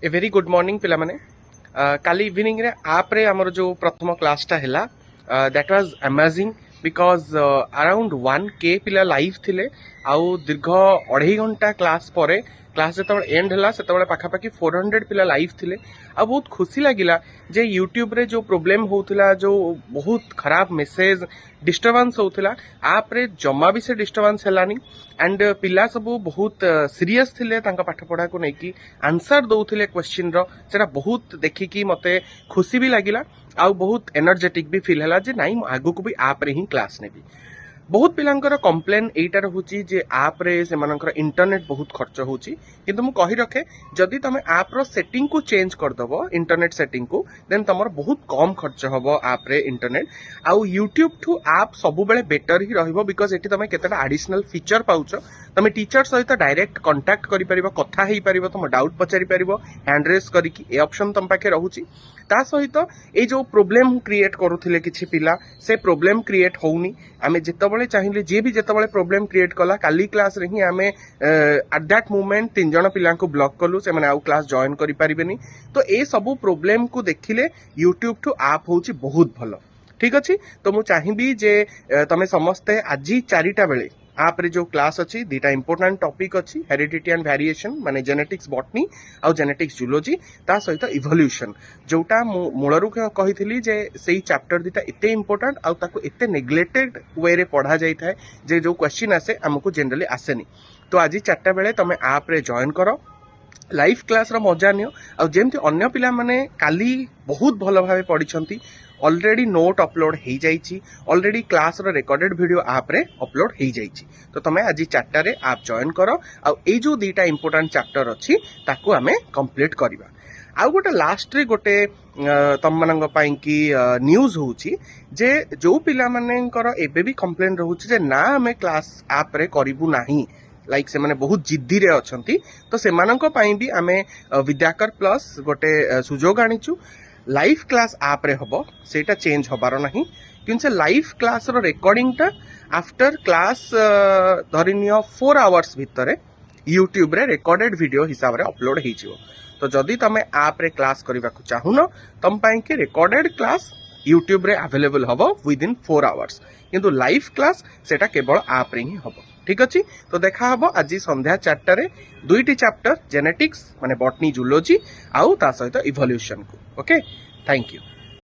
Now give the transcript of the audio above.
A very good morning पिला माने काली evening रे आप रे हमर जो प्रथम क्लास टा हैला that was amazing because around 1K पिला लाइव थिले आउ दीर्घ 2.5 घंटा क्लास परे क्लास जो एंड है से पाखापाखि 400 पिला लाइव थिले आ बहुत खुशी लगिला जे यूट्यूब रे जो प्रोब्लेम होउथिला जो बहुत खराब मेसेज डिस्टर्बेंस होउथिला आप रे जमा भी से डिस्टर्बेंस हेलानी एंड पिला सब बहुत सीरियस थिले तांका पाठ पढ़ा को नेकी आंसर दउथिले क्वेश्चन रो सेटा बहुत देखिकी मते खुशी भी लगिला आ बहुत एनर्जेटिक भी फील हैला जे नाइ आगु को भी आप रे ही क्लास नेबी बहुत पिलांकर कंप्लेन एटा रहूची जे आप रे से मानकर इंटरनेट बहुत खर्च होची किंतु मु कहि रखे जदि तमे आप रो सेटिंग को चेंज कर दबो इंटरनेट सेटिंग को देन तमर बहुत कम खर्च हबो आप रे इंटरनेट आउ यूट्यूब टू आप सब बेले बेटर ही रहइबो बिकॉज एटी तमे केतेटा एडिशनल फीचर पाउचो तमे टीचर सहित डायरेक्ट कांटेक्ट करि परिबो कथा हेई परिबो तम डाउट पचारि परिबो हैंड रेस करिकि ए ऑप्शन तम पाखे रहूची ता सहित ए जो प्रॉब्लम क्रिएट करूथिले किछि पिला से प्रॉब्लम क्रिएट होउनी आमे जेतबळे चाहिले जे भी जेतबळे प्रॉब्लम क्रिएट कला काली क्लास रे ही आमे एट दैट मोमेंट 3 जण पिला को ब्लॉक कलु से माने आउ क्लास जॉइन करि परिबेनी तो ए सब प्रॉब्लम को देखिले YouTube टू आप होउची बहुत भलो ठीक अछि तो मु चाहिबी जे तमे समस्ते आजी 4टा बेले आप रे जो क्लास अच्छी दीटा इंपोर्टेंट टॉपिक अच्छी हेरिडिटी एंड वेरिएशन माने जेनेटिक्स बॉटनी आउ जेनेटिक्स जूलॉजी ता सहित इवोल्यूशन जोटा मूलरू कही जे सेही चैप्टर दीटा एते इंपोर्टेंट आउ ताको एते नेग्लेक्टेड वे रे पढ़ा जाई थाए जे जो क्वेश्चन आसे हमको जनरली आसेनी तो आज 4टा बेले तमे आप रे जॉइन करो लाइव क्लास रो मजा नियो आ जेमती अन्य पिला माने काली बहुत भलो भाबे पढिछंती ऑलरेडी नोट अपलोड हो जाइए ऑलरेडी क्लास रो रिकॉर्डेड वीडियो आप रे अपलोड हो जाइए तो तुम आज 4टा रे आप जॉइन करो आ ए जो 2टा इंपोर्टेंट चैप्टर अच्छी ताकू आमे कंप्लीट करबा आउ गोटे लास्ट रे गोटे तम मानक पई की न्यूज होउची जे जो पिला मानकर एबे भी कंप्लेन रहउची जे ना हमें क्लास आप रे करिबु नाही लाइक से माने बहुत जिद्दी रे अछंती तो से मानक पई भी आमे विद्याकर प्लस गोटे सुजोग आनिचु लाइव क्लास आप रे हबो सेटा चेंज हबार नाही किन से लाइव क्लास रो रिकॉर्डिंग टा आफ्टर क्लास धरिनियो 4 आवर्स भितरे यूट्यूब रे रिकॉर्डेड वीडियो हिसाब रे अपलोड हे जिवो तो जदी तमे आप रे क्लास करबा को चाहुनो तम पई के रिकॉर्डेड क्लास यूट्यूब रे अवेलेबल हबो विद इन 4 आवर्स किंतु लाइव क्लास सेटा केवल आप रे ही हबो ठीक अछि तो देखा हबो आज संध्या 4टा रे 2टी चैप्टर जेनेटिक्स माने बॉटनी जूलॉजी आउ ता सहित इवोल्यूशन को ओके थैंक यू।